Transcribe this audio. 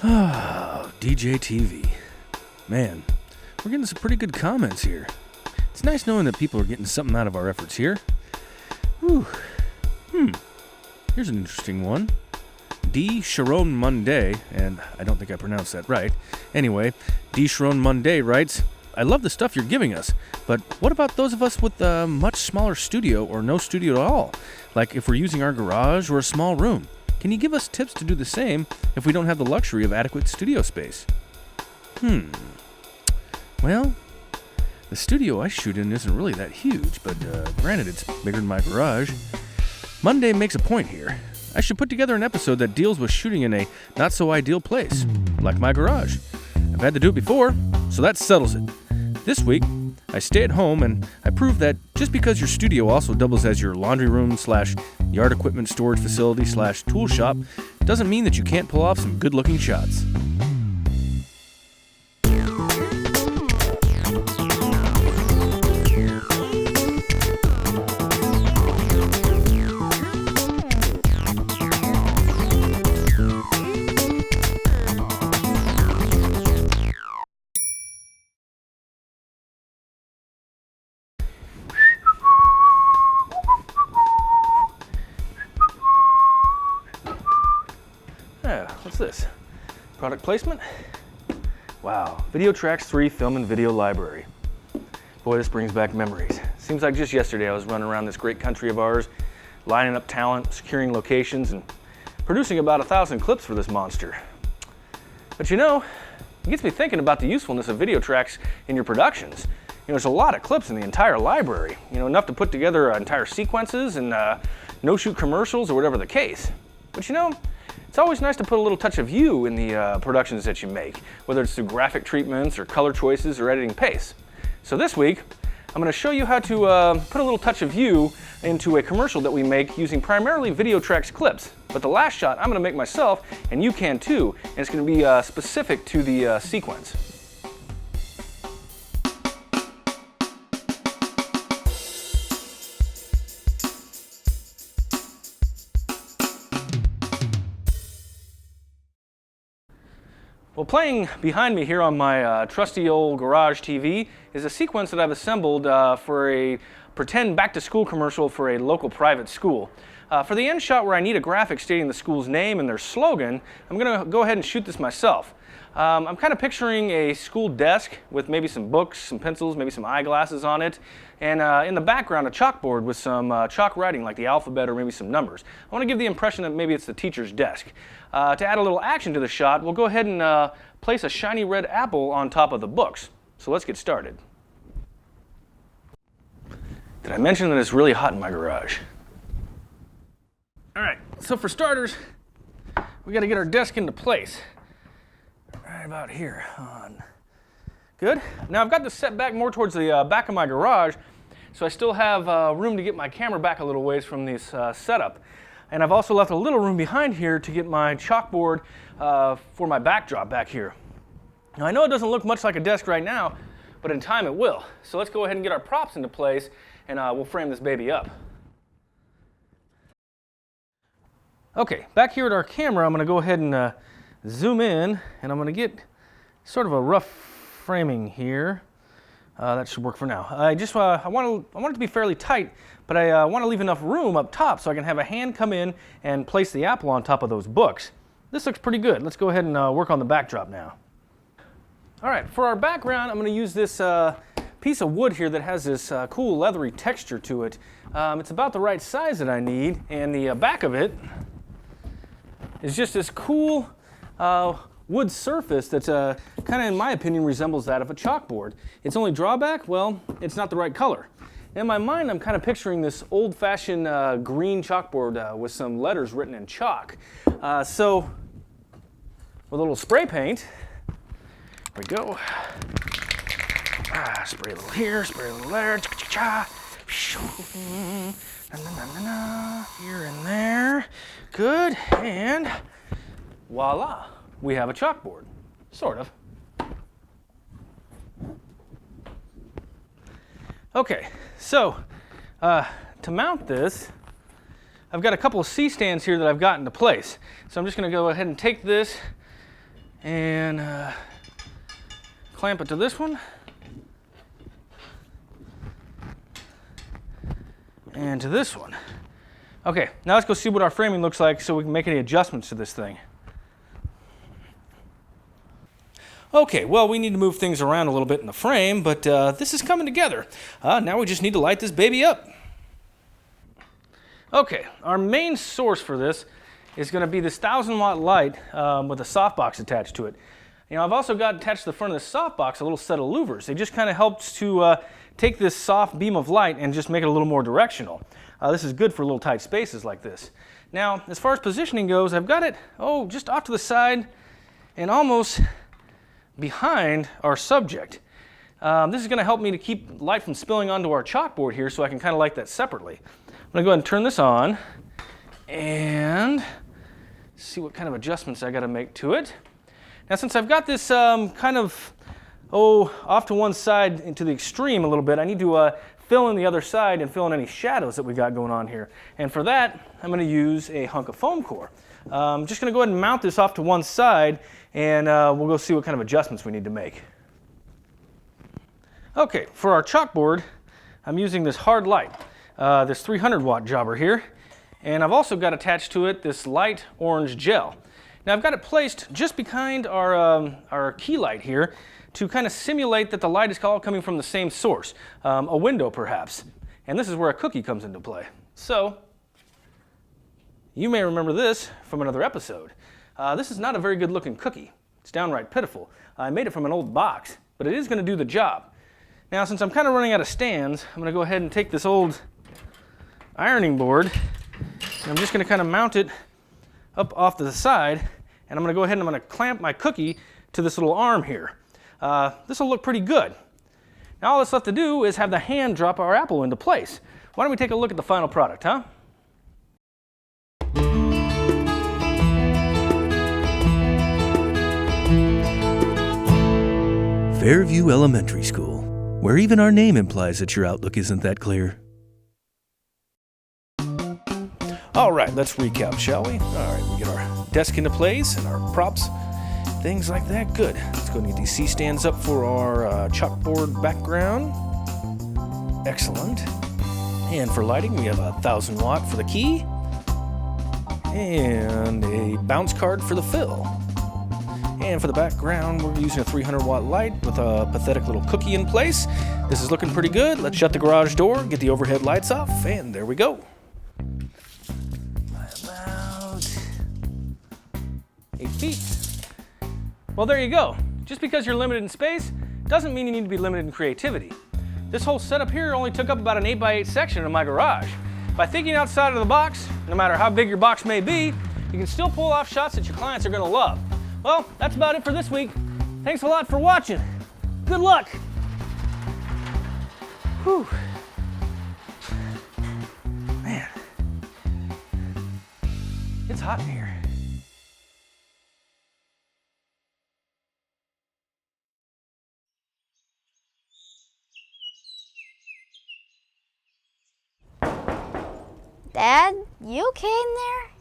Oh, DJ TV. Man, we're getting some pretty good comments here. It's nice knowing that people are getting something out of our efforts here. Whew. Here's an interesting one. D. Sharon Monday, and I don't think I pronounced that right. Anyway, D. Sharon Monday writes, I love the stuff you're giving us, but what about those of us with a much smaller studio or no studio at all? Like if we're using our garage or a small room. Can you give us tips to do the same if we don't have the luxury of adequate studio space? Well, the studio I shoot in isn't really that huge, but granted it's bigger than my garage. Monday makes a point here. I should put together an episode that deals with shooting in a not-so-ideal place, like my garage. I've had to do it before, so that settles it. This week, I stay at home and I prove that just because your studio also doubles as your laundry room / yard equipment storage facility / tool shop doesn't mean that you can't pull off some good-looking shots. What's this? Product placement? Wow, Video Tracks 3 Film and Video Library. Boy, this brings back memories. Seems like just yesterday I was running around this great country of ours, lining up talent, securing locations, and producing about 1,000 clips for this monster. But you know, it gets me thinking about the usefulness of video tracks in your productions. There's a lot of clips in the entire library, enough to put together entire sequences and no-shoot commercials or whatever the case. But it's always nice to put a little touch of you in the productions that you make, whether it's through graphic treatments or color choices or editing pace. So this week, I'm going to show you how to put a little touch of you into a commercial that we make using primarily Video Tracks clips. But the last shot I'm going to make myself, and you can too, and it's going to be specific to the sequence. Well, playing behind me here on my trusty old garage TV is a sequence that I've assembled for a pretend back-to-school commercial for a local private school. For the end shot where I need a graphic stating the school's name and their slogan, I'm going to go ahead and shoot this myself. I'm kind of picturing a school desk with maybe some books, some pencils, maybe some eyeglasses on it, and in the background a chalkboard with some chalk writing like the alphabet or maybe some numbers. I want to give the impression that maybe it's the teacher's desk. To add a little action to the shot, we'll go ahead and place a shiny red apple on top of the books. So let's get started. Did I mention that it's really hot in my garage? All right, so for starters, we got to get our desk into place. Right about here on. Good. Now I've got this set back more towards the back of my garage, so I still have room to get my camera back a little ways from this setup. And I've also left a little room behind here to get my chalkboard for my backdrop back here. Now I know it doesn't look much like a desk right now, but in time it will. So let's go ahead and get our props into place and we'll frame this baby up. Okay, back here at our camera, I'm going to go ahead and zoom in, and I'm going to get sort of a rough framing here. That should work for now. I want it to be fairly tight, but I want to leave enough room up top so I can have a hand come in and place the apple on top of those books. This looks pretty good. Let's go ahead and work on the backdrop now. All right, for our background, I'm going to use this piece of wood here that has this cool leathery texture to it. It's about the right size that I need, and the back of it is just this cool wood surface that kind of, in my opinion, resembles that of a chalkboard. Its only drawback, well, it's not the right color. In my mind, I'm kind of picturing this old-fashioned green chalkboard with some letters written in chalk. So, with a little spray paint, there we go. Spray a little here, spray a little there. Here and there. Good, and voila, we have a chalkboard, sort of. Okay, so to mount this, I've got a couple of C-stands here that I've got into place. So I'm just going to go ahead and take this and clamp it to this one. And to this one. Okay, now let's go see what our framing looks like so we can make any adjustments to this thing. Okay, well, we need to move things around a little bit in the frame, but this is coming together. Now we just need to light this baby up. Okay, our main source for this is going to be this 1,000-watt light with a softbox attached to it. You know, I've also got attached to the front of this softbox a little set of louvers. They just kind of helps to take this soft beam of light and just make it a little more directional. This is good for little tight spaces like this. Now, as far as positioning goes, I've got it, just off to the side and almost behind our subject. This is going to help me to keep light from spilling onto our chalkboard here so I can kind of light that separately. I'm going to go ahead and turn this on and see what kind of adjustments I got to make to it. Now, since I've got this kind of, off to one side and to the extreme a little bit, I need to fill in the other side and fill in any shadows that we got going on here. And for that, I'm going to use a hunk of foam core. I'm just going to go ahead and mount this off to one side, and we'll go see what kind of adjustments we need to make. Okay, for our chalkboard, I'm using this hard light, this 300-watt jobber here, and I've also got attached to it this light orange gel. Now I've got it placed just behind our key light here to kind of simulate that the light is all coming from the same source, a window perhaps. And this is where a cookie comes into play. So, you may remember this from another episode. This is not a very good looking cookie. It's downright pitiful. I made it from an old box, but it is going to do the job. Now, since I'm kind of running out of stands, I'm going to go ahead and take this old ironing board, and I'm just going to kind of mount it up off to the side, and I'm going to go ahead and I'm going to clamp my cookie to this little arm here. This will look pretty good. Now all that's left to do is have the hand drop our apple into place. Why don't we take a look at the final product, huh? Fairview Elementary School, where even our name implies that your outlook isn't that clear. All right, let's recap, shall we? All right, we get our desk into place and our props, things like that. Good. Let's go and get these C-stands up for our chalkboard background. Excellent. And for lighting, we have a 1,000-watt for the key and a bounce card for the fill. And for the background, we're using a 300-watt light with a pathetic little cookie in place. This is looking pretty good. Let's shut the garage door, get the overhead lights off, and there we go. About 8 feet. Well, there you go. Just because you're limited in space doesn't mean you need to be limited in creativity. This whole setup here only took up about an 8x8 section of my garage. By thinking outside of the box, no matter how big your box may be, you can still pull off shots that your clients are going to love. Well, that's about it for this week. Thanks a lot for watching. Good luck. Whew. Man, it's hot in here. Dad, you okay in there?